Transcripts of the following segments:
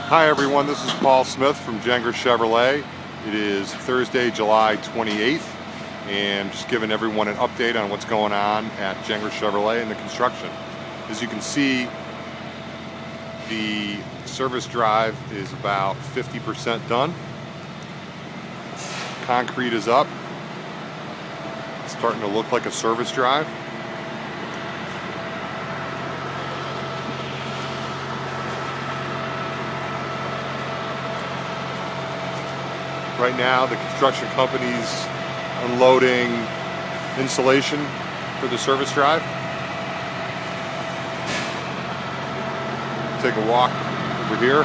Hi everyone, this is Paul Smith from Gengras Chevrolet. It is Thursday, July 28th, and just giving everyone an update on what's going on at Gengras Chevrolet in the construction. As you can see, the service drive is about 50% done. Concrete is up. It's starting to look like a service drive. Right now, the construction company's unloading insulation for the service drive. Take a walk over here.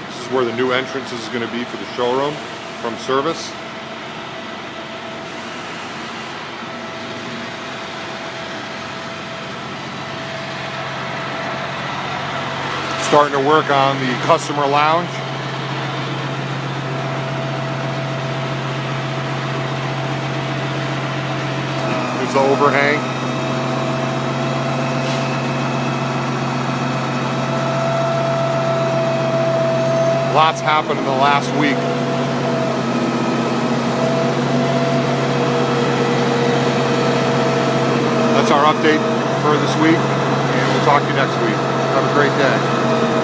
This is where the new entrance is going to be for the showroom from service. Starting to work on the customer lounge. There's the overhang. Lots happened in the last week. That's our update for this week, and we'll talk to you next week. Have a great day.